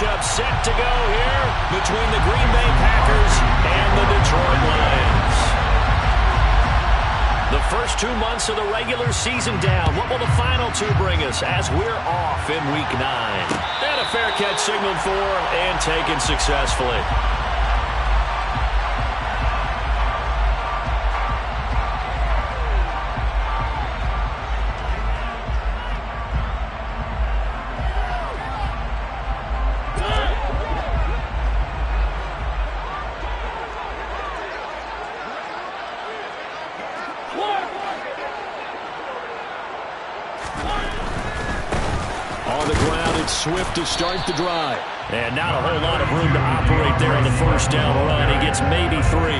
matchup set to go here between the Green Bay Packers and the Detroit Lions. The first 2 months of the regular season down. What will the final two bring us as we're off in Week 9? And a fair catch signaled for and taken successfully. Swift to start the drive. And not a whole lot of room to operate there on the first down run. He gets maybe 3.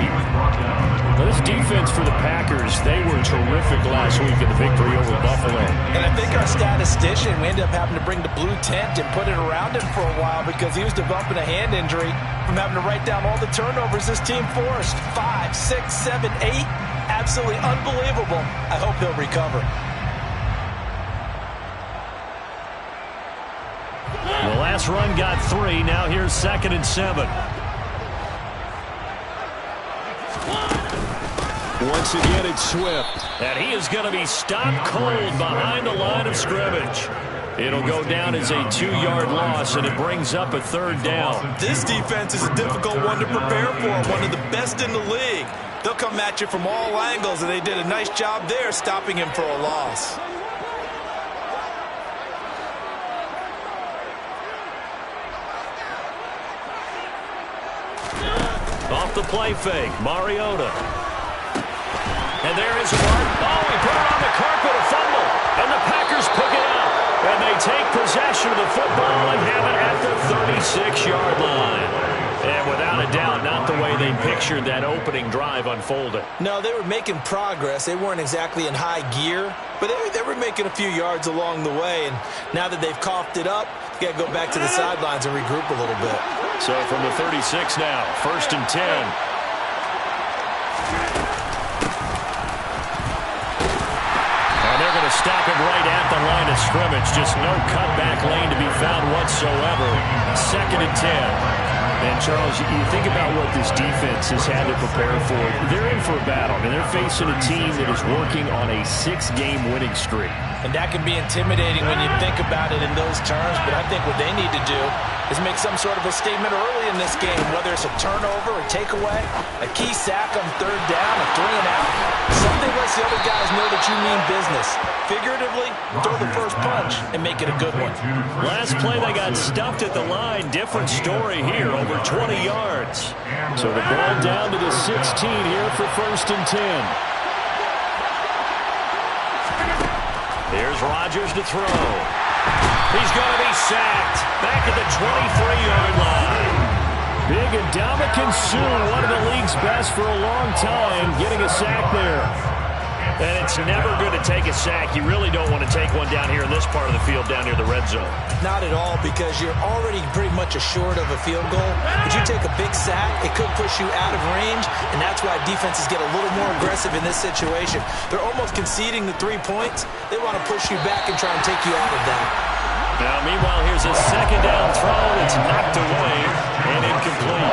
Well, this defense for the Packers, they were terrific last week in the victory over Buffalo. And I think our statistician, we ended up having to bring the blue tent and put it around him for a while because he was developing a hand injury from having to write down all the turnovers this team forced. 5, 6, 7, 8. Absolutely unbelievable. I hope he'll recover. The last run got 3. Now here's 2nd and 7. Once again, it's Swift. And he is going to be stopped cold behind the line of scrimmage. It'll go down as a 2-yard loss, and it brings up a 3rd down. This defense is a difficult one to prepare for, one of the best in the league. They'll come at you from all angles, and they did a nice job there stopping him for a loss. Off the play fake, Mariota. And there is Mark. Oh, he put it on the carpet, a fumble. And the Packers pick it up. And they take possession of the football and have it at the 36-yard line. And without a doubt, not the way they pictured that opening drive unfolded. No, they were making progress. They weren't exactly in high gear, but they were making a few yards along the way. And now that they've coughed it up, you got to go back to the sidelines and regroup a little bit. So from the 36 now, 1st and 10. And they're going to stop him right at the line of scrimmage. Just no cutback lane to be found whatsoever. 2nd and 10. And, Charles, you think about what this defense has had to prepare for. They're in for a battle, and they're facing a team that is working on a 6-game winning streak. And that can be intimidating when you think about it in those terms, but I think what they need to do is make some sort of a statement early in this game, whether it's a turnover, a takeaway, a key sack on 3rd down, a 3-and-out. Something lets the other guys know that you mean business. Figuratively, throw the first punch and make it a good one. Last play, they got stuffed at the line. Different story here, over 20 yards. So the ball down to the 16 here for 1st and 10. Here's Rodgers to throw. He's going to be sacked back at the 23-yard line. Big Ndamukong Suh, one of the league's best for a long time, getting a sack there. And it's never good to take a sack. You really don't want to take one down here in this part of the field, down near the red zone. Not at all, because you're already pretty much assured of a field goal. But you take a big sack, it could push you out of range, and that's why defenses get a little more aggressive in this situation. They're almost conceding the 3 points. They want to push you back and try and take you out of that. Now, meanwhile, here's a 2nd down throw. It's knocked away and incomplete.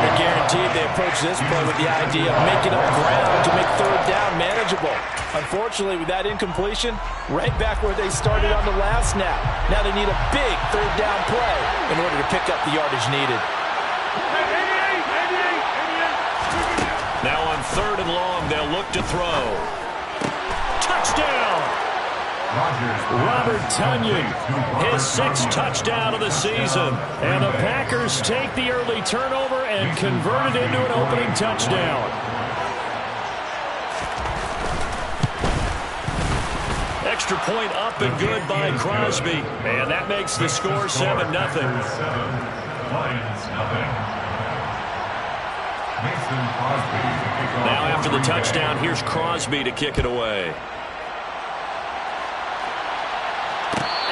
I guaranteed they approach this play with the idea of making up ground to make 3rd down manageable. Unfortunately, with that incompletion, right back where they started on the last snap. Now they need a big 3rd down play in order to pick up the yardage needed. Now on 3rd and long, they'll look to throw. Touchdown! Robert Tonyan, his 6th touchdown of the season. And the Packers take the early turnover and convert it into an opening touchdown. Extra point up and good by Crosby. And that makes the score 7-0. Now after the touchdown, here's Crosby to kick it away.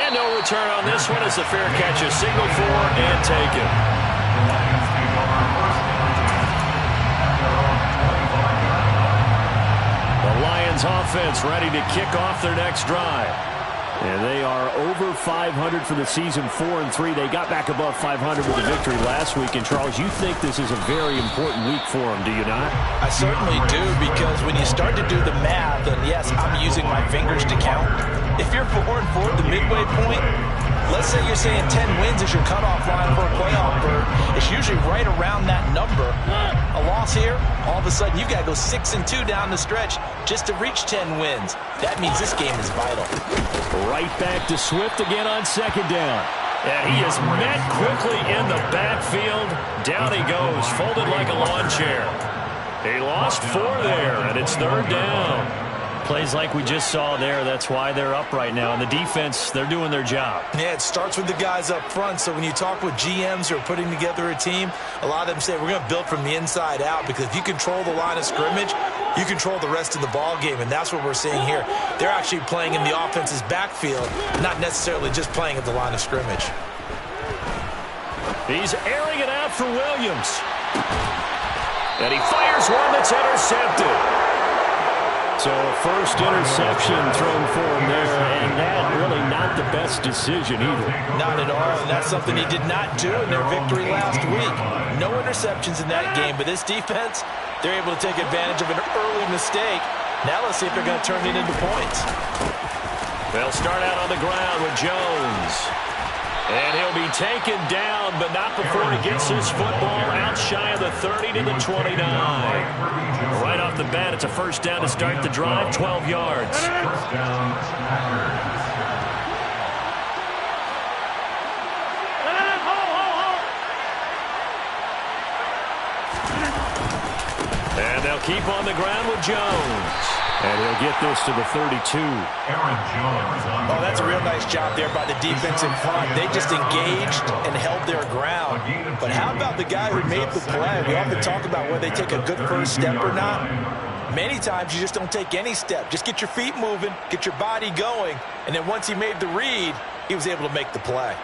And no return on this one as the fair catch is signaled for and taken. The Lions offense ready to kick off their next drive. And they are over 500 for the season, 4-3. They got back above 500 with a victory last week. And, Charles, you think this is a very important week for them, do you not? I certainly do, because when you start to do the math, and yes, I'm using my fingers to count. If you're 4-4 at the midway point, let's say you're saying 10 wins is your cutoff line for a playoff berth. It's usually right around that number. A loss here, all of a sudden you've got to go 6-2 down the stretch just to reach 10 wins. That means this game is vital. Right back to Swift again on second down. And he is met quickly in the backfield. Down he goes, folded like a lawn chair. He lost 4 there, and it's third down. Plays like we just saw there, that's why they're up right now. And the defense, they're doing their job. Yeah, it starts with the guys up front. So when you talk with GMs who are putting together a team, a lot of them say we're going to build from the inside out, because if you control the line of scrimmage, you control the rest of the ball game, and that's what we're seeing here. They're actually playing in the offense's backfield, not necessarily just playing at the line of scrimmage. He's airing it out for Williams. And he fires one that's intercepted. So a first interception thrown for him there, and that really not the best decision either. Not at all, and that's something he did not do in their victory last week. No interceptions in that game, but this defense, they're able to take advantage of an early mistake. Now let's see if they're going to turn it into points. They'll start out on the ground with Jones. And he'll be taken down, but not before he gets his football out shy of the 30 to the 29. Right off the bat, it's a first down to start the drive, 12 yards. And they'll keep on the ground with Jones. And he'll get this to the 32. Oh, that's a real nice job there by the defense in front. They just engaged and held their ground. But how about the guy who made the play? We often talk about whether they take a good first step or not. Many times you just don't take any step. Just get your feet moving, get your body going, and then once he made the read, he was able to make the play.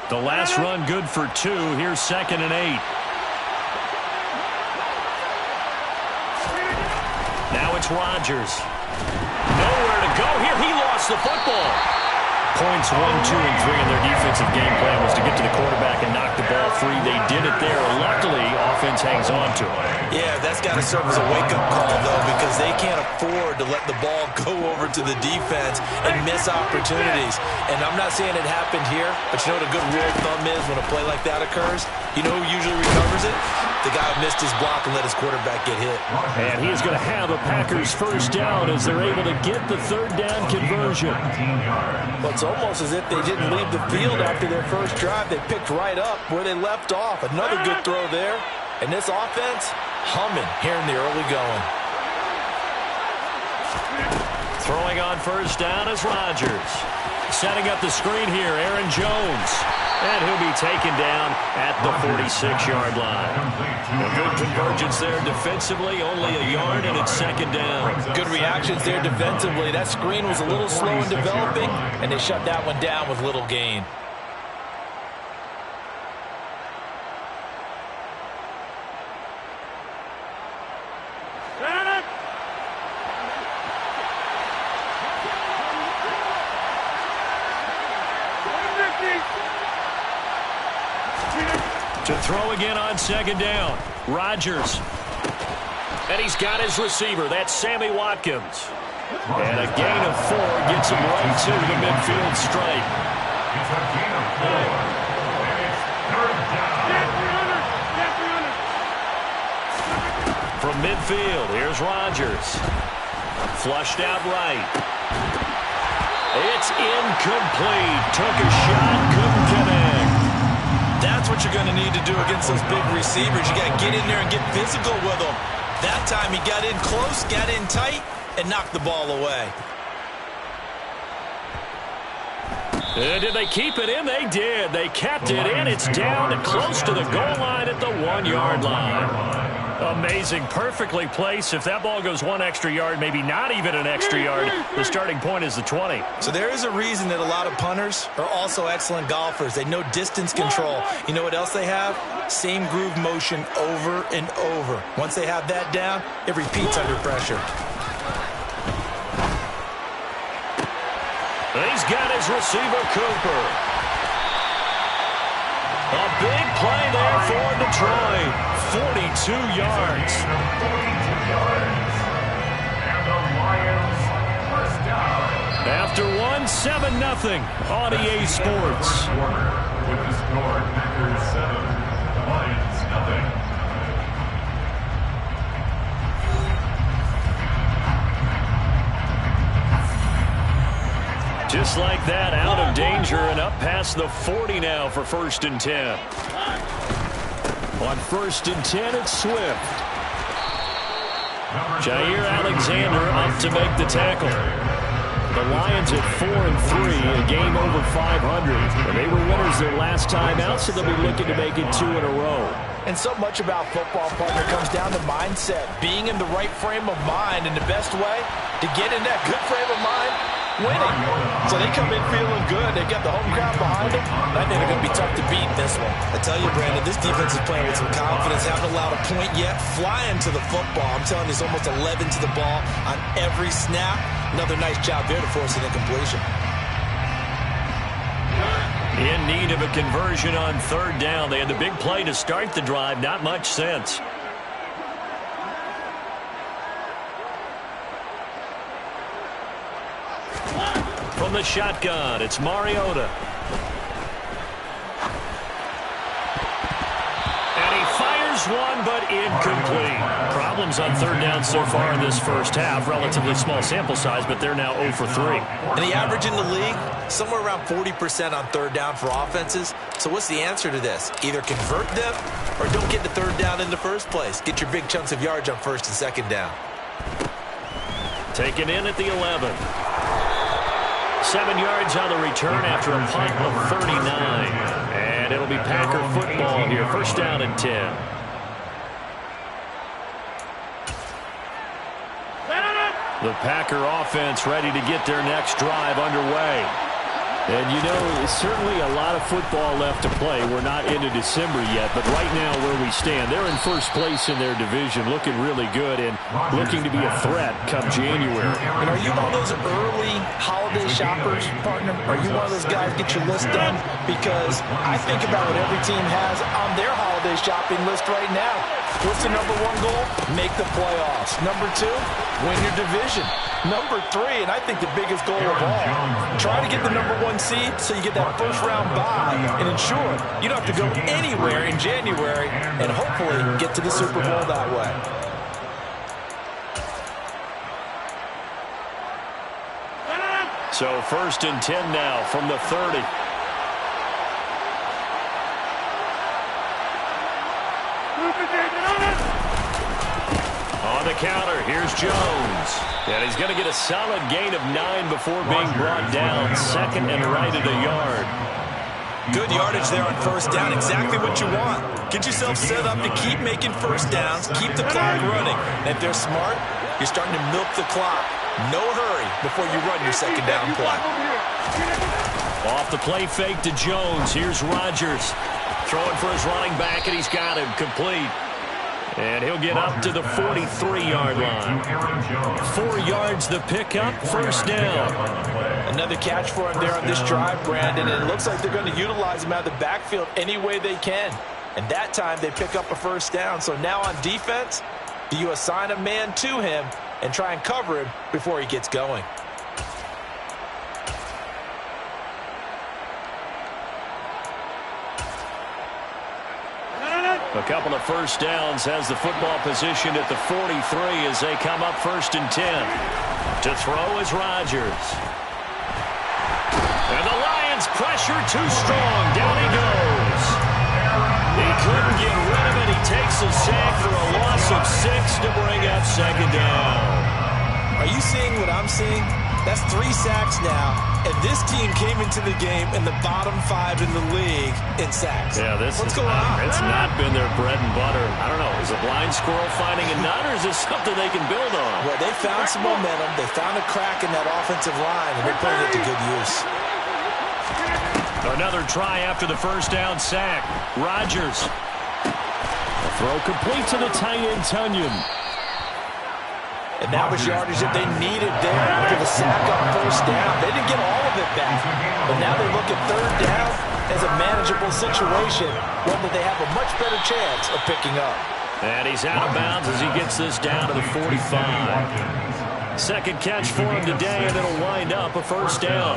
The last run good for 2. Here's 2nd and 8. Now it's Rodgers. Nowhere to go here. He lost the football. Points 1, 2, and 3 in their defensive game plan was to get to the quarterback and knock the ball free. They did it there. Luckily, offense hangs on to it. Yeah, that's got to serve as a wake-up call, though, because they can't afford to let the ball go over to the defense and miss opportunities. And I'm not saying it happened here, but you know what a good rule of thumb is when a play like that occurs? You know who usually recovers it? The guy who missed his block and let his quarterback get hit. And he is going to have a Packers first down as they're able to get the third down conversion. Well, it's almost as if they didn't leave the field after their first drive. They picked right up where they left off. Another good throw there. And this offense, humming here in the early going. Throwing on first down is Rodgers. Setting up the screen here, Aaron Jones. And he'll be taken down at the 46-yard line. A good convergence there defensively, only a yard, and it's 2nd down. Good reactions there defensively. That screen was a little slow in developing, and they shut that one down with little gain. To throw again on 2nd down. Rodgers. And he's got his receiver. That's Sammy Watkins. And a gain of 4 gets him right to the midfield stripe. From midfield, here's Rodgers. Flushed out right. It's incomplete. Took a shot, couldn't connect. That's what you're going to need to do against those big receivers. You got to get in there and get physical with them. That time he got in close, got in tight, and knocked the ball away. Did they keep it in? They did. They kept it in. It's down and close to the goal line at the 1-yard line. Amazing. Perfectly placed. If that ball goes one extra yard, maybe not even an extra yard, the starting point is the 20. So there is a reason that a lot of punters are also excellent golfers. They know distance control. You know what else they have? Same groove motion over and over. Once they have that down, it repeats under pressure. He's got his receiver, Cooper. A big play there for Detroit. 42 yards. After one, 7-0 on EA Sports. With the score, Packers 7, Lions 0. Just like that, out of danger and up past the 40 now for 1st and 10. On 1st and 10, it's Swift. Jair Alexander up to make the tackle. The Lions at 4-3, a game over 500. And they were winners their last time out, so they'll be looking to make it 2 in a row. And so much about football, partner, comes down to mindset. Being in the right frame of mind, and the best way to get in that good frame of mind, winning. So they come in feeling good. They've got the home crowd behind them. I think they're going to be tough to beat in this one. I tell you, Brandon, this defense is playing with some confidence. Haven't allowed a point yet. Flying to the football. I'm telling you, it's almost 11 to the ball on every snap. Another nice job there to force an incompletion. In need of a conversion on 3rd down. They had the big play to start the drive. Not much sense. From the shotgun, it's Mariota. And he fires one, but incomplete. Problems on 3rd down so far in this first half. Relatively small sample size, but they're now 0 for 3. And the average in the league, somewhere around 40% on 3rd down for offenses. So what's the answer to this? Either convert them or don't get the 3rd down in the first place. Get your big chunks of yards on 1st and 2nd down. Taken in at the 11. 7 yards on the return after a punt of 39. And it'll be Packer football here. 1st down and 10. The Packer offense ready to get their next drive underway. And, you know, certainly a lot of football left to play. We're not into December yet, but right now where we stand, they're in 1st place in their division, looking really good and looking to be a threat come January. And are you one of those early holiday shoppers, partner? Are you one of those guys get your list done? Because I think about what every team has on their holiday shopping list right now. What's the number 1 goal? Make the playoffs. Number 2, win your division. Number 3, and I think the biggest goal of all, try to get the number 1 seed so you get that 1st round bye and ensure you don't have to go anywhere in January and hopefully get to the Super Bowl that way. So 1st and 10 now from the 30. On the counter, here's Jones. And he's going to get a solid gain of 9 before being brought down. 2nd and right at a yard. Good yardage there on 1st down. Exactly what you want. Get yourself set up to keep making 1st downs. Keep the clock running. And if they're smart, you're starting to milk the clock. No hurry before you run your 2nd down play. Off the play fake to Jones. Here's Rodgers. Throwing for his running back, and he's got him complete. And he'll get up to the 43-yard line. 4 yards the pickup, 1st down. Another catch for him there on this drive, Brandon. And it looks like they're going to utilize him out of the backfield any way they can. And that time they pick up a 1st down. So now on defense, do you assign a man to him and try and cover him before he gets going? A couple of 1st downs has the football positioned at the 43 as they come up 1st and 10. To throw is Rodgers. And the Lions pressure too strong. Down he goes. He couldn't get rid of it. He takes a sack for a loss of 6 to bring up 2nd down. Are you seeing what I'm seeing? That's 3 sacks now, and this team came into the game in the bottom 5 in the league in sacks. Yeah, What's going on? It's not been their bread and butter. I don't know. Is a blind squirrel finding a nut, or is this something they can build on? Well, they found some momentum. They found a crack in that offensive line, and they're putting it to good use. Another try after the first down sack. Rodgers. The throw complete to the tight end, Tunyon. And that was yardage that they needed there after the sack on first down. They didn't get all of it back. But now they look at third down as a manageable situation, one that they have a much better chance of picking up. And he's out of bounds as he gets this down to the 45. Second catch for him today, and it'll wind up a first down.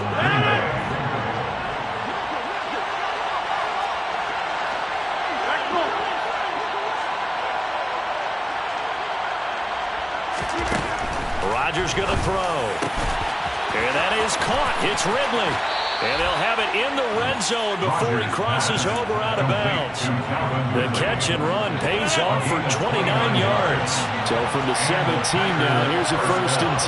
Rodgers going to throw. And that is caught. It's Ridley. And they'll have it in the red zone before he crosses over out of bounds. The catch and run pays off for 29 yards. So from the 17 now, here's a 1st and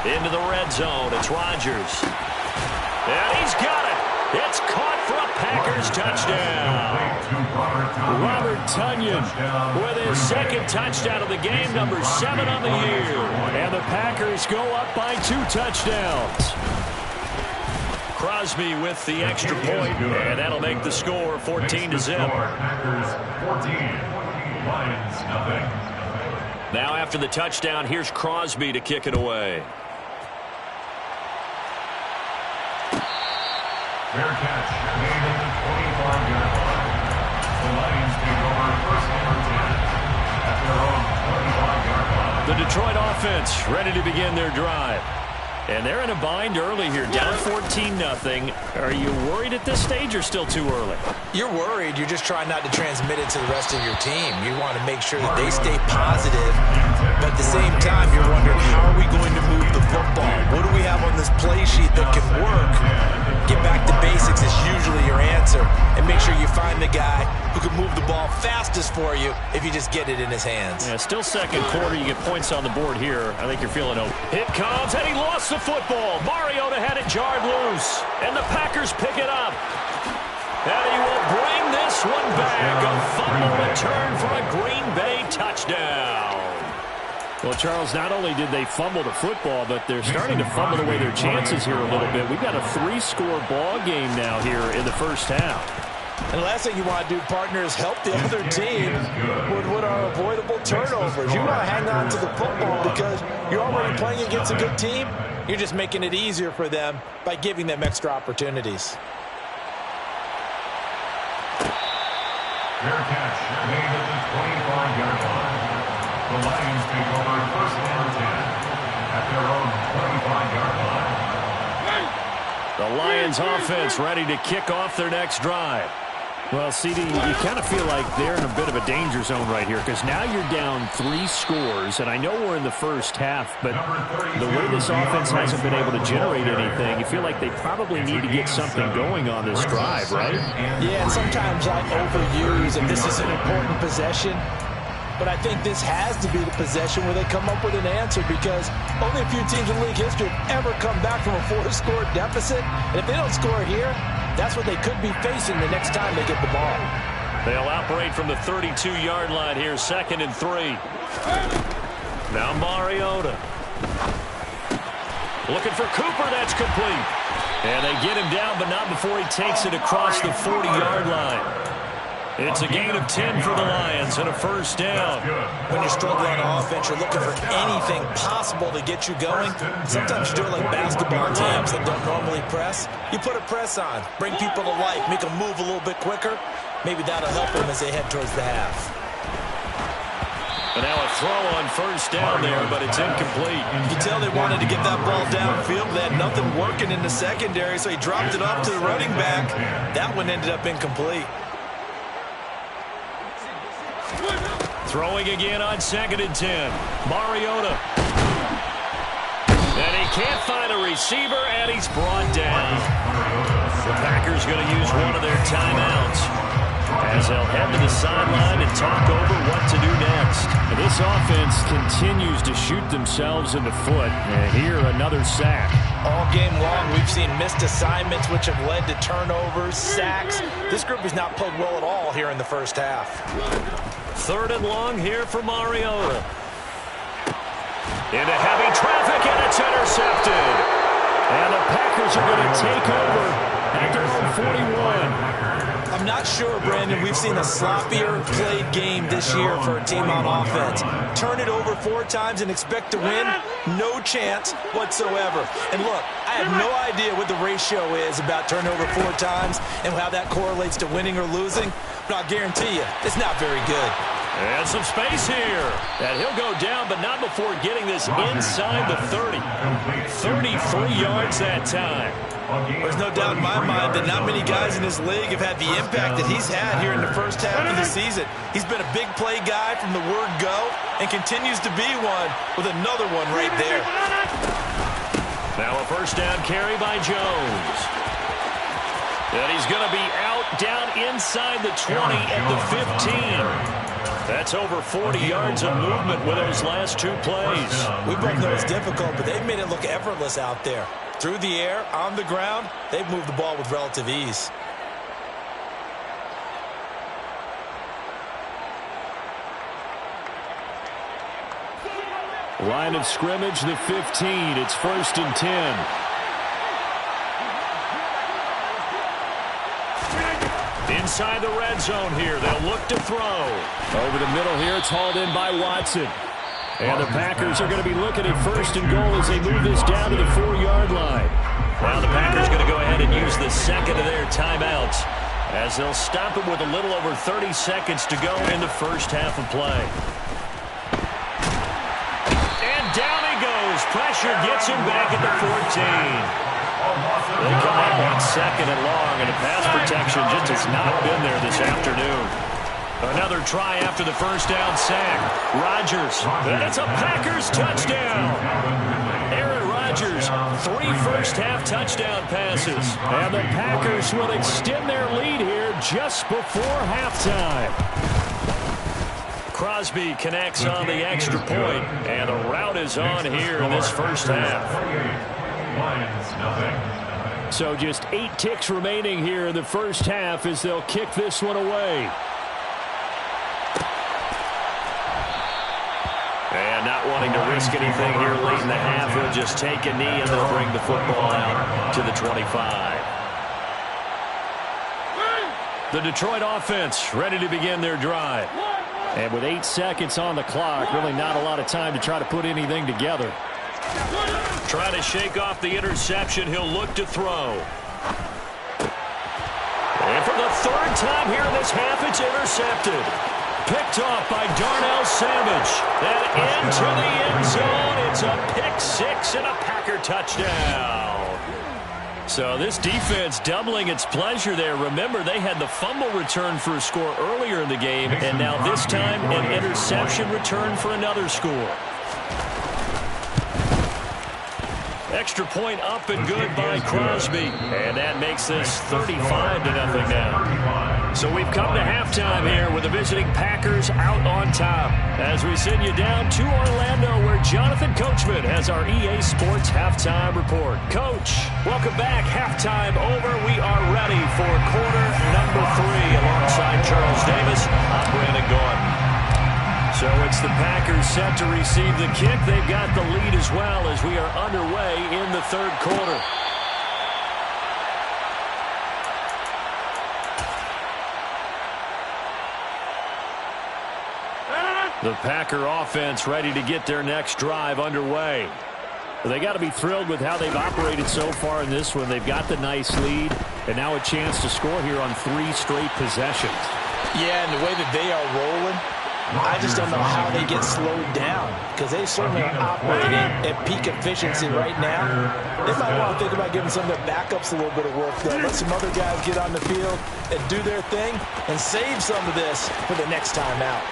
10. Into the red zone. It's Rodgers. And he's got it. It's caught for a Packers touchdown. Robert Tunyon with his second touchdown of the game, number 7 on the year. And the Packers go up by 2 touchdowns. Crosby with the extra point, and that'll make the score 14-0. Packers 14, Lions nothing. Now after the touchdown, here's Crosby to kick it away. Fair catch made at the 25-yard line. The Lions take over 1st and 10 at their own 25-yard line. The Detroit offense ready to begin their drive. And they're in a bind early here, down 14-0. Are you worried at this stage or still too early? You're worried. You're just trying not to transmit it to the rest of your team. You want to make sure that they stay positive. But at the same time, you're wondering, how are we going to move the football? What do we have on this play sheet that can work? Get back to basics is usually your answer. And make sure you find the guy who can move the ball fastest for you if you just get it in his hands. Yeah, still second quarter. You get points on the board here. I think you're feeling open. Hit comes, and he lost the football. Mariota had it jarred loose, and the Packers pick it up. And he will bring this one back. A fumble return for a Green Bay touchdown. Well, Charles, not only did they fumble the football, but they're starting to fumble away their chances here a little bit. We've got a 3-score ball game now here in the first half. And the last thing you want to do, partner, is help the other team with what are avoidable turnovers. You want to hang on to the football because you're already playing against a good team. You're just making it easier for them by giving them extra opportunities. Fair catch made at the 25-yard line. The Lions take over 1st and 10 at their own 25-yard line. The Lions offense ready to kick off their next drive. Well, CD, you kind of feel like they're in a bit of a danger zone right here because now you're down 3 scores, and I know we're in the first half, but the way this offense hasn't been able to generate anything, you feel like they probably need to get something going on this drive, right? Yeah, and sometimes I overuse if this is an important possession, but I think this has to be the possession where they come up with an answer because only a few teams in league history have ever come back from a 4-score deficit, and if they don't score here, that's what they could be facing the next time they get the ball. They'll operate from the 32-yard line here, 2nd and 3. Now Mariota. Looking for Cooper, that's complete. And they get him down, but not before he takes it across the 40-yard line. It's a gain of 10 for the Lions and a first down. When you're struggling on offense, you're looking for anything possible to get you going. Sometimes you do it like basketball teams that don't normally press. You put a press on, bring people to life, make them move a little bit quicker. Maybe that'll help them as they head towards the half. And now a throw on first down there, but it's incomplete. You can tell they wanted to get that ball downfield. They had nothing working in the secondary, so he dropped it off to the running back. That one ended up incomplete. Throwing again on 2nd and 10. Mariota. And he can't find a receiver, and he's brought down. The Packers going to use one of their timeouts as they'll head to the sideline and talk over what to do next. This offense continues to shoot themselves in the foot. And here, another sack. All game long, we've seen missed assignments, which have led to turnovers, sacks. This group has not played well at all here in the first half. 3rd and long here for Mariota. Into heavy traffic, and it's intercepted. And the Packers are going to take over at their own 41. I'm not sure, Brandon, we've seen a sloppier played game this year for a team on offense. Turn it over 4 times and expect to win? No chance whatsoever. And look, I have no idea what the ratio is about turnover 4 times and how that correlates to winning or losing, but I'll guarantee you, it's not very good. And some space here. And he'll go down, but not before getting this inside the 30. 33 yards that time. There's no doubt in my mind that not many guys in this league have had the impact that he's had here in the first half of the season. He's been a big play guy from the word go and continues to be one with another one right there. Now a first down carry by Jones. And he's going to be out down inside the 20 at the 15. That's over 40 yards of movement with those last 2 plays. We both know it's difficult, but they've made it look effortless out there. Through the air, on the ground, they've moved the ball with relative ease. Line of scrimmage, the 15. It's 1st and 10. Inside the red zone here, they'll look to throw. Over the middle here, it's hauled in by Watson. And the Packers are going to be looking at 1st and goal as they move this down to the 4-yard line. Now the Packers going to go ahead and use the second of their timeouts as they'll stop it with a little over 30 seconds to go in the first half of play. And down he goes. Pressure gets him back at the 14. They come up on 2nd and long, and the pass protection just has not been there this afternoon. Another try after the first down sack. Rodgers, and it's a Packers touchdown. Aaron Rodgers, 3 first-half touchdown passes. And the Packers will extend their lead here just before halftime. Crosby connects on the extra point, and the route is on here in this first half. So just 8 ticks remaining here in the first half as they'll kick this one away. And not wanting to risk anything here late in the half, he'll just take a knee and they'll bring the football out to the 25. The Detroit offense ready to begin their drive. And with 8 seconds on the clock, really not a lot of time to try to put anything together. Trying to shake off the interception, he'll look to throw. And for the 3rd time here in this half, it's intercepted. Picked off by Darnell Savage. And into the end zone. It's a pick 6 and a Packer touchdown. So this defense doubling its pleasure there. Remember, they had the fumble return for a score earlier in the game, and now this time an interception return for another score. Extra point up and good by Crosby. And that makes this 35-0 now. So we've come to halftime here with the visiting Packers out on top. As we send you down to Orlando, where Jonathan Coachman has our EA Sports Halftime Report. Coach, welcome back. Halftime over. We are ready for quarter number 3 alongside Charles Davis. I'm Brandon Gordon. So it's the Packers set to receive the kick. They've got the lead as well as we are underway in the 3rd quarter. The Packer offense ready to get their next drive underway. They got to be thrilled with how they've operated so far in this one. They've got the nice lead, and now a chance to score here on 3 straight possessions. Yeah, and the way that they are rolling, I just don't know how they get slowed down, because they certainly are operating at peak efficiency right now. They might want to think about giving some of their backups a little bit of work, though. Let some other guys get on the field and do their thing and save some of this for the next time out.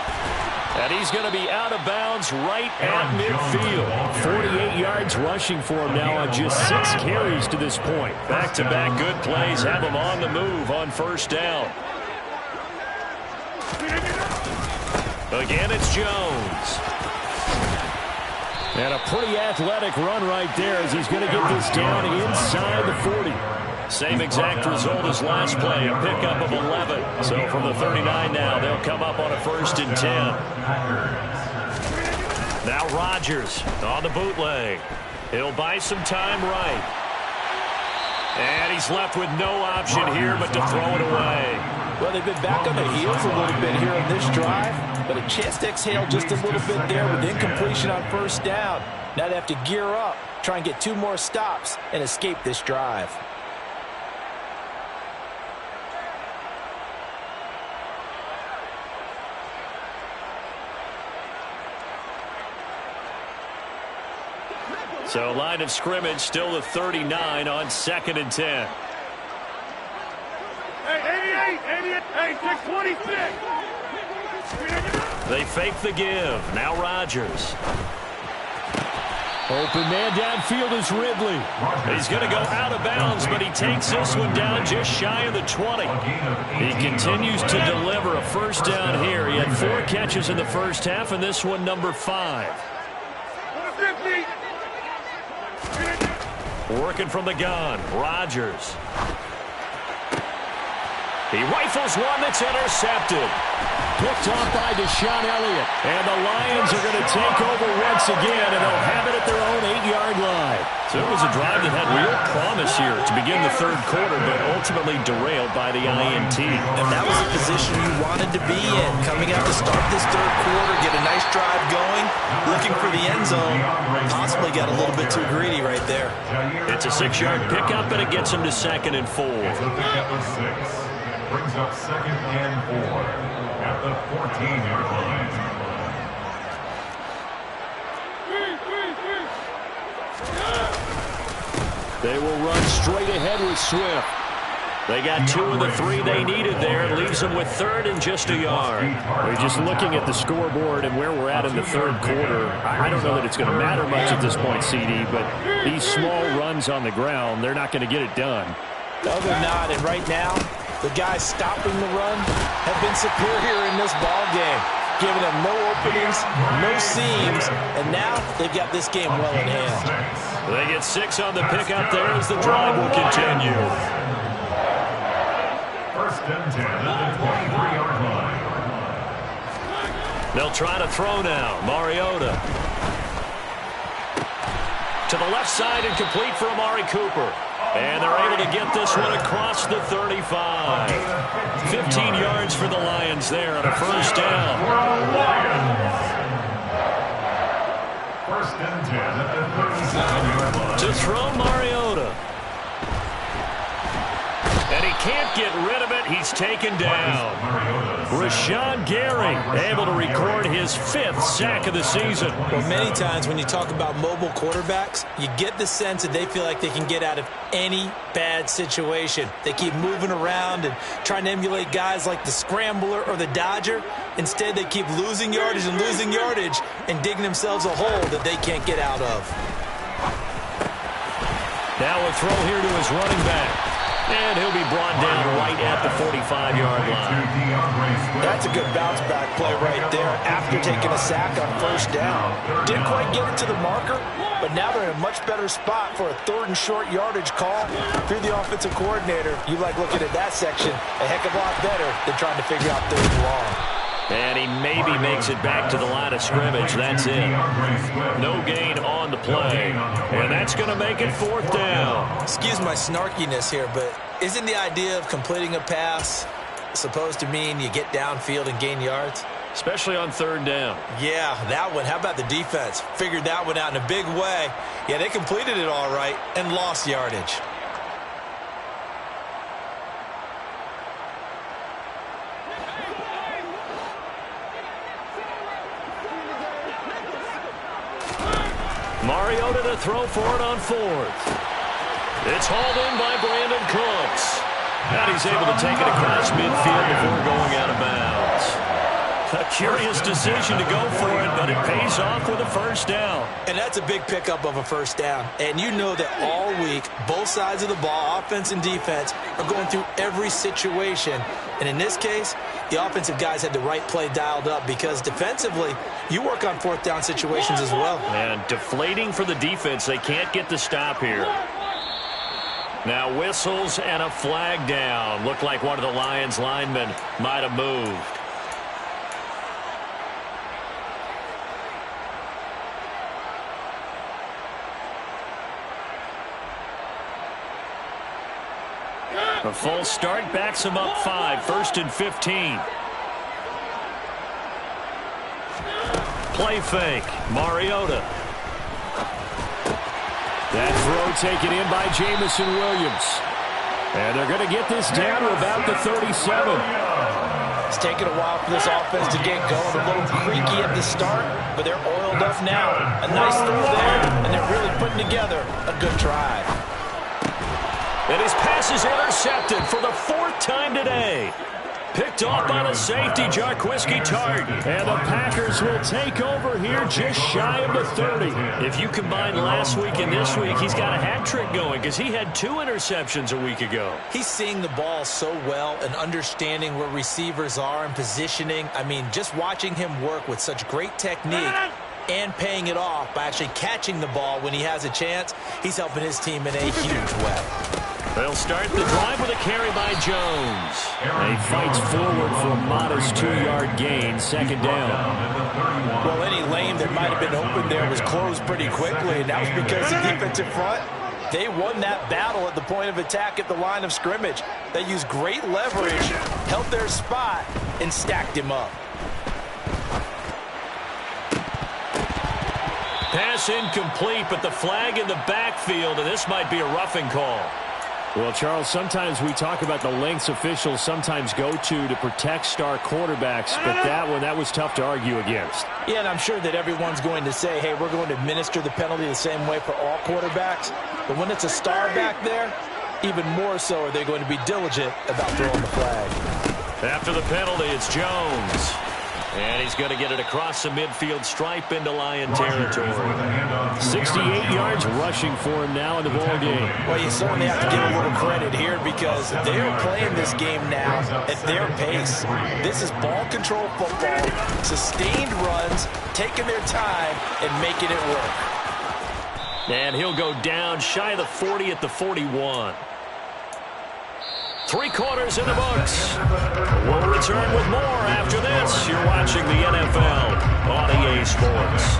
And he's going to be out of bounds right at midfield. 48 yards rushing for him now on just 6 carries to this point. Back-to-back good plays have him on the move on first down. Again, it's Jones. And a pretty athletic run right there as he's going to get this down inside the 40. Same exact result as last play, a pickup of 11. So from the 39 now, they'll come up on a 1st and 10. Now Rodgers on the bootleg. He'll buy some time right. And he's left with no option here but to throw it away. Well, they've been back on their heels a little bit here on this drive, but a chance to exhale just a little bit there with incompletion on 1st down. Now they have to gear up, try and get 2 more stops, and escape this drive. So line of scrimmage still the 39 on 2nd and 10. Hey, 626. They fake the give. Now Rodgers. Open man downfield is Ridley. He's going to go out of bounds, but he takes this one down just shy of the 20. He continues to deliver a 1st down here. He had 4 catches in the 1st half, and this one number 5. Working from the gun, Rodgers. He rifles one that's intercepted. Picked off by Deshaun Elliott. And the Lions are going to take over once again, and they'll have it at their own 8-yard line. So it was a drive that had real promise here to begin the 3rd quarter, but ultimately derailed by the INT. And that was the position you wanted to be in. Coming out to start this 3rd quarter, get a nice drive going, looking for the end zone. Possibly got a little bit too greedy right there. It's a 6-yard pickup, and it gets him to 2nd and 4. Brings up 2nd and 4 at the 14-yard line. They will run straight ahead with Swift. They got 2 of the 3 they needed there. It leaves them with 3rd and just a yard. We're just looking at the scoreboard and where we're at in the 3rd quarter. I don't know that it's going to matter much at this point, CD, but these small runs on the ground, they're not going to get it done. No, they're not. And right now, the guys stopping the run have been superior in this ball game, giving them no openings, no seams, and now they've got this game well in hand. They get 6 on the pickup there as the drive will continue. 1st and 10 at the 23-yard line. They'll try to throw now. Mariota. To the left side and complete for Amari Cooper. And they're able to get this one across the 35. 15 yards for the Lions there on a 1st down. 1st and 10 at the 37-yard line. To throw Mariota. And he can't get rid of it. He's taken down. Rashawn Gary able to record his 5th sack of the season. Well, many times when you talk about mobile quarterbacks, you get the sense that they feel like they can get out of any bad situation. They keep moving around and trying to emulate guys like the Scrambler or the Dodger. Instead, they keep losing yardage and digging themselves a hole that they can't get out of. Now a throw here to his running back. And he'll be brought down right at the 45-yard line. That's a good bounce-back play right there after taking a sack on 1st down. Didn't quite get it to the marker, but now they're in a much better spot for a 3rd and short yardage call. If you're the offensive coordinator, you like looking at that section a heck of a lot better than trying to figure out 3rd and long. And he maybe makes it back to the line of scrimmage. That's it. No gain on the play. And that's going to make it 4th down. Excuse my snarkiness here, but isn't the idea of completing a pass supposed to mean you get downfield and gain yards? Especially on 3rd down. Yeah, that one. How about the defense? Figured that one out in a big way. Yeah, they completed it all right and lost yardage. Mariota to throw for it on 4th. It's hauled in by Brandon Cooks. And he's able to take it across midfield before going out of bounds. A Curious decision to go for it, but it pays off with a first down. And that's a big pickup of a first down. And you know that all week, both sides of the ball, offense and defense, are going through every situation. And in this case, the offensive guys had the right play dialed up because defensively, you work on fourth down situations as well. And deflating for the defense. They can't get the stop here. Now whistles and a flag down. Looked like one of the Lions linemen might have moved. A full start backs him up 5. 1st and 15. Play fake. Mariota. That throw taken in by Jamison Williams. And they're going to get this down to about the 37. It's taken a while for this offense to get going. A little creaky at the start, but they're oiled up now. A nice throw there, and they're really putting together a good drive. And his pass is intercepted for the 4th time today. Picked off by the safety, Jarquiski Tart. And the Packers will take over here just shy of the 30. If you combine last week and this week, he's got a hat trick going because he had 2 interceptions a week ago. He's seeing the ball so well and understanding where receivers are and positioning. I mean, just watching him work with such great technique and paying it off by actually catching the ball when he has a chance, he's helping his team in a huge way. They'll start the drive with a carry by Jones. He fights forward for a modest 2-yard gain, 2nd down. Well, any lane that might have been open there was closed pretty quickly, and that was because the defensive front, they won that battle at the point of attack at the line of scrimmage. They used great leverage, held their spot, and stacked him up. Pass incomplete, but the flag in the backfield, and this might be a roughing call. Well, Charles, sometimes we talk about the lengths officials sometimes go to protect star quarterbacks, but that was tough to argue against. Yeah, and I'm sure that everyone's going to say, hey, we're going to administer the penalty the same way for all quarterbacks. But when it's a star back there, even more so are they going to be diligent about throwing the flag. After the penalty, it's Jones. And he's going to get it across the midfield stripe into Lion territory. 68 yards rushing for him now in the ball game. Well, you certainly have to give a little credit here because they are playing this game now at their pace. This is ball control football, sustained runs, taking their time, and making it work. And he'll go down shy of the 40 at the 41. 3 quarters in the books. We'll return with more after this. You're watching the NFL on EA Sports.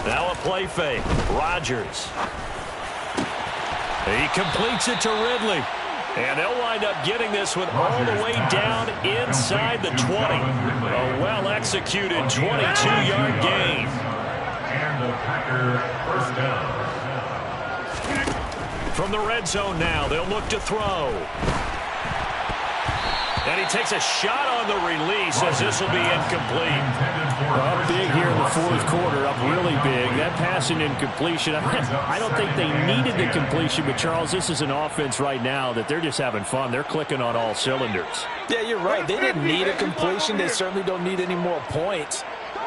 Now a play fake. Rodgers. He completes it to Ridley. And they'll wind up getting this one all the way down inside the 20. A well-executed 22-yard gain. And the Packer first down. From the red zone now, they'll look to throw. And he takes a shot on the release as this will be incomplete. Up big here in the 4th quarter, up really big. That pass and incompletion, I don't think they needed the completion, but Charles, this is an offense right now that they're just having fun. They're clicking on all cylinders. Yeah, you're right. They didn't need a completion. They certainly don't need any more points.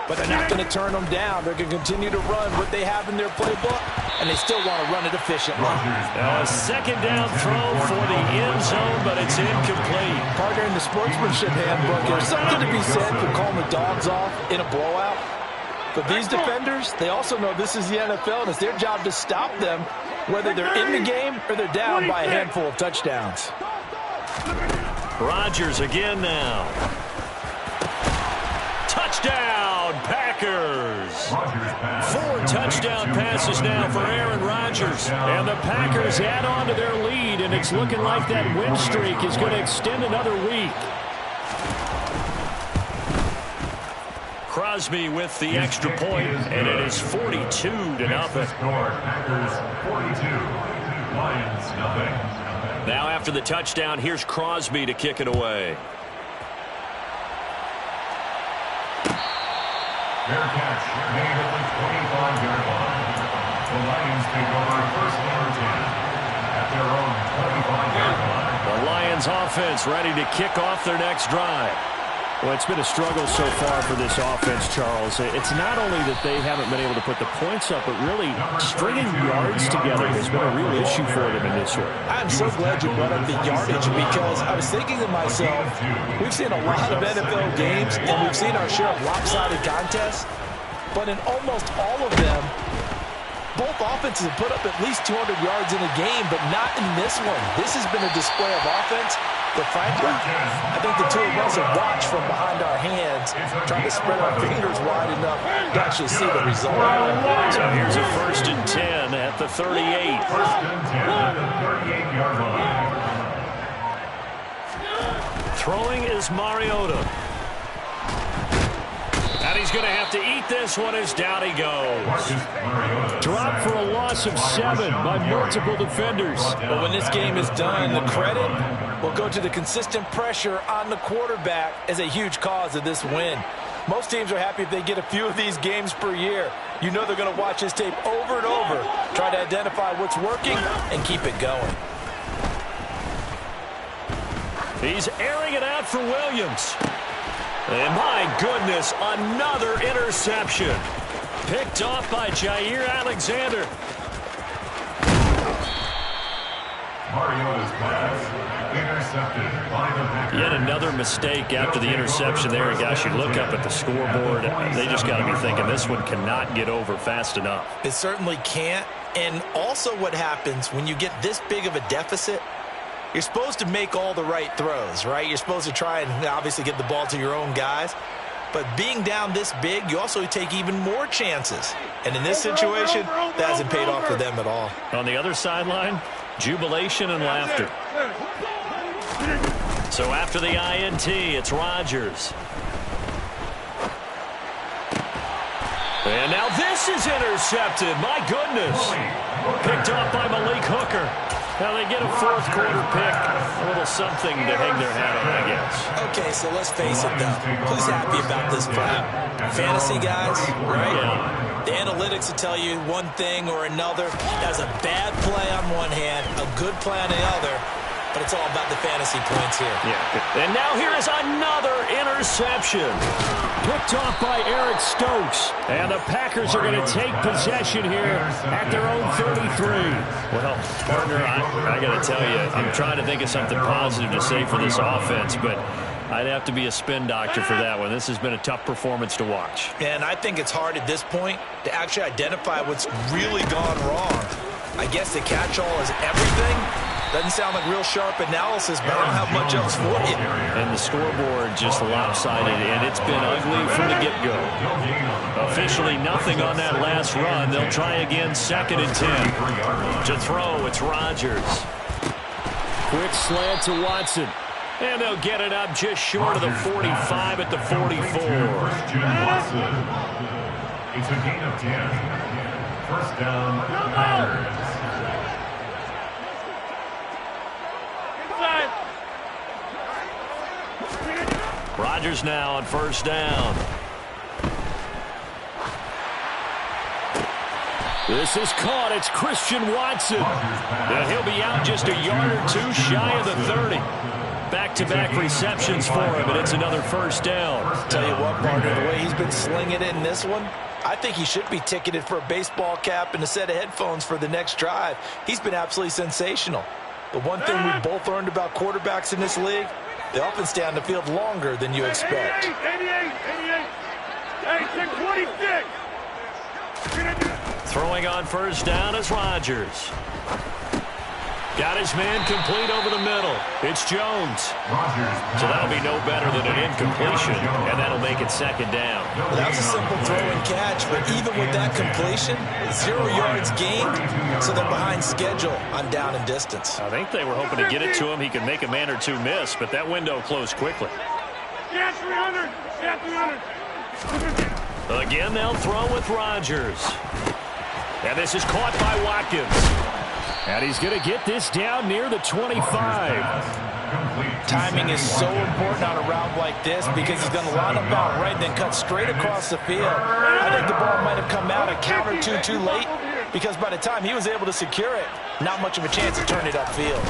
But they're not going to turn them down. They're going to continue to run what they have in their playbook, and they still want to run it efficiently. Now a 2nd down throw for the end zone, but it's incomplete. Partner, in the sportsmanship handbook, there's something to be said for calling the dogs off in a blowout. But these defenders, they also know this is the NFL, and it's their job to stop them, whether they're in the game or they're down by a handful of touchdowns. Rodgers again now. Touchdown, Packers. 4 touchdown passes now for Aaron Rodgers. And the Packers add on to their lead, and it's looking like that win streak is going to extend another week. Crosby with the extra point, and it is 42-0. Packers 42, Lions nothing. Now after the touchdown, here's Crosby to kick it away. Fair catch made at the 25-yard line. The Lions take over first and 10 at their own 25-yard line. The Lions offense ready to kick off their next drive. Well, it's been a struggle so far for this offense, Charles. It's not only that they haven't been able to put the points up, but really stringing yards together has been a real issue for them in this one. I'm so glad you brought up the yardage because I was thinking to myself, we've seen a lot of NFL games and we've seen our share of lopsided contests, but in almost all of them, both offenses have put up at least 200 yards in a game, but not in this one. This has been a display of offense. But frankly, I think the two of us have watched from behind our hands, trying to spread our fingers wide enough to actually see the result. So here's a 1st and 10 at the 38. 1st and 10 at the 38-yard line. Throwing is Mariota. And he's going to have to eat this one as down he goes. Dropped for a loss of 7 by multiple defenders. But when this game is done, the credit will go to the consistent pressure on the quarterback as a huge cause of this win. Most teams are happy if they get a few of these games per year. You know they're going to watch this tape over and over, try to identify what's working, and keep it going. He's airing it out for Williams. And my goodness, another interception. Picked off by Jair Alexander. Mariota's pass intercepted by the Packers. Yet another mistake after the interception there. And gosh, you look up at the scoreboard, they just got to be thinking this one cannot get over fast enough. It certainly can't. And also what happens when you get this big of a deficit, you're supposed to make all the right throws, right? You're supposed to try and obviously get the ball to your own guys. But being down this big, you also take even more chances. And in this situation, that hasn't paid off for them at all. On the other sideline, jubilation and laughter. So after the INT, it's Rodgers. And now this is intercepted. My goodness. Picked off by Malik Hooker. Now they get a fourth quarter pick. A little something to hang their hat on, I guess. Okay, so let's face it, though. Who's happy about this play? Fantasy guys, right? Yeah. The analytics will tell you one thing or another. That's a bad play on one hand, a good play on the other. But it's all about the fantasy points here. Yeah. And now here is another interception. Picked off by Eric Stokes. And the Packers are going to take possession here at their own 33. Well, partner, I got to tell you, I'm trying to think of something positive to say for this offense, but I'd have to be a spin doctor for that one. This has been a tough performance to watch. And I think it's hard at this point to actually identify what's really gone wrong. I guess the catch-all is everything. Doesn't sound like real sharp analysis, but I don't have much else for you. And the scoreboard just lopsided, and it's been ugly from the get-go. Officially nothing on that last run. They'll try again, 2nd and 10. To throw, it's Rodgers. Quick slant to Watson. And they'll get it up just short of the 45 at the 44. It's a gain of 10. First down, Packers. Rodgers now on 1st down. This is caught. It's Christian Watson. And he'll be out just a yard or two shy of the 30. Back-to-back receptions for him, and it's another 1st down. Tell you what, partner, the way he's been slinging it in this one, I think he should be ticketed for a baseball cap and a set of headphones for the next drive. He's been absolutely sensational. The one thing we both learned about quarterbacks in this league, they often stay on the field longer than you expect. 88, 26. Throwing on 1st down is Rodgers. Got his man complete over the middle. It's Jones. So that'll be no better than an incompletion, and that'll make it 2nd down. Well, that was a simple throw and catch, but even with that completion, 0 yards gained, so they're behind schedule on down and distance. I think they were hoping to get it to him. He could make a man or two miss, but that window closed quickly. Yeah, 300. Yeah, 300. Again, they'll throw with Rodgers. And this is caught by Watkins. And he's going to get this down near the 25. Timing is so important on a route like this because he's going to line up out right and then cut straight across the field. I think the ball might have come out a count or two too late because by the time he was able to secure it, not much of a chance to turn it upfield.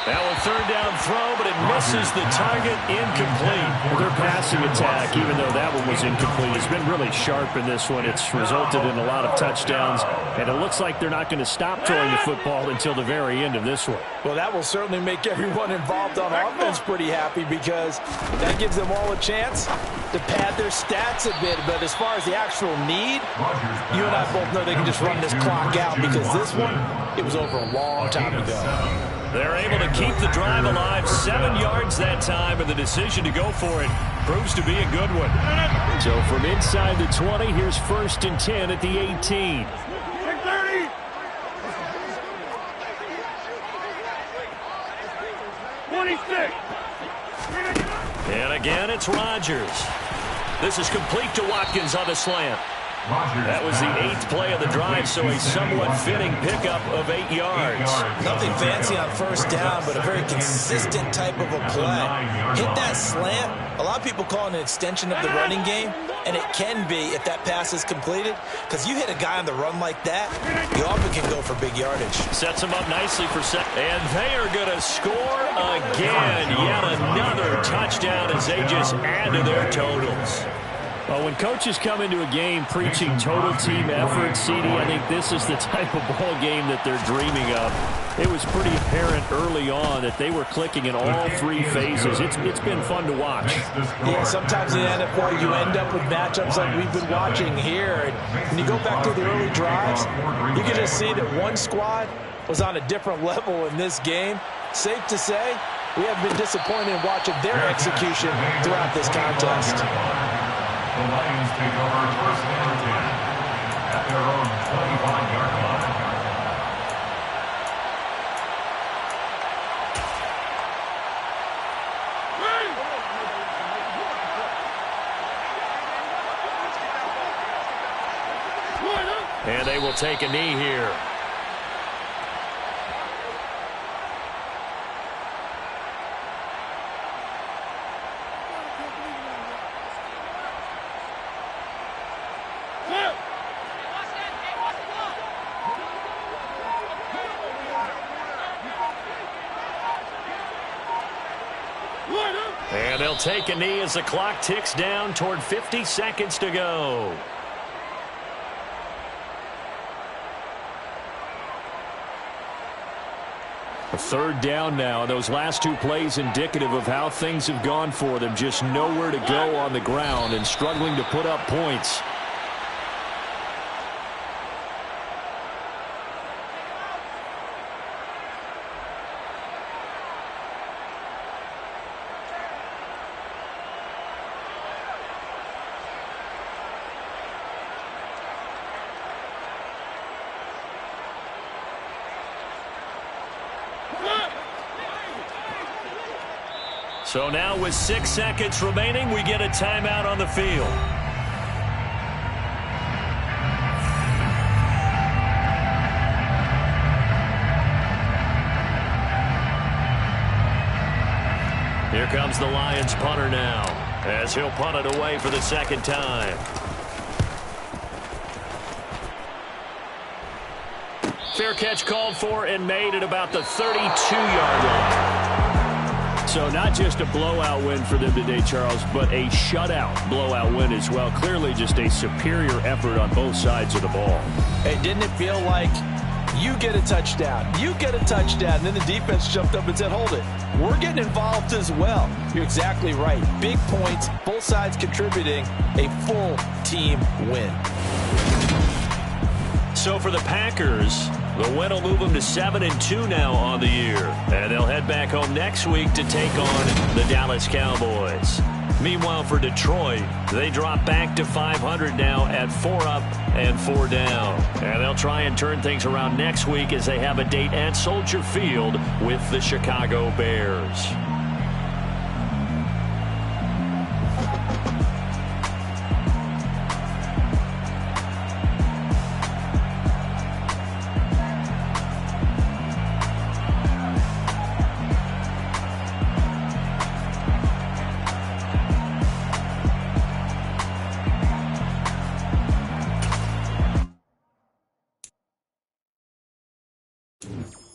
Now a third down throw, but it misses the target, incomplete. Their passing attack, even though that one was incomplete, has been really sharp in this one. It's resulted in a lot of touchdowns, and it looks like they're not going to stop throwing the football until the very end of this one. Well, that will certainly make everyone involved on offense pretty happy because that gives them all a chance to pad their stats a bit. But as far as the actual need, you and I both know they can just run this clock out because this one, it was over a long time ago. They're able to keep the drive alive, 7 yards that time, and the decision to go for it proves to be a good one. So from inside the 20, here's 1st and 10 at the 18. 26. And again, it's Rodgers. This is complete to Watkins on the slant. That was the 8th play of the drive, so a somewhat fitting pickup of 8 yards. Nothing fancy on first down, but a very consistent type of a play. Hit that slant. A lot of people call it an extension of the running game, and it can be if that pass is completed, because you hit a guy on the run like that, you often can go for big yardage. Sets him up nicely for second. And they are going to score again. Yet another touchdown as they just add to their totals. Well, when coaches come into a game preaching total team effort, CD, I think this is the type of ball game that they're dreaming of. It was pretty apparent early on that they were clicking in all 3 phases. It's been fun to watch. Yeah, sometimes in the NFL you end up with matchups like we've been watching here. And when you go back to the early drives, you can just see that one squad was on a different level in this game. Safe to say, we have been disappointed in watching their execution throughout this contest. The Lions take over 1st and 10 at their own 25-yard line. And they will take a knee here. And they'll take a knee as the clock ticks down toward 50 seconds to go. A third down now. Those last 2 plays indicative of how things have gone for them. Just nowhere to go on the ground and struggling to put up points. So now with 6 seconds remaining, we get a timeout on the field. Here comes the Lions punter now, as he'll punt it away for the 2nd time. Fair catch called for and made at about the 32-yard line. So not just a blowout win for them today, Charles, but a shutout blowout win as well. Clearly just a superior effort on both sides of the ball. Hey, didn't it feel like you get a touchdown, you get a touchdown, and then the defense jumped up and said, hold it, we're getting involved as well. You're exactly right. Big points, both sides contributing, a full team win. So for the Packers, the win will move them to 7-2 now on the year. And they'll head back home next week to take on the Dallas Cowboys. Meanwhile, for Detroit, they drop back to 500 now at 4 up and 4 down. And they'll try and turn things around next week as they have a date at Soldier Field with the Chicago Bears. 10.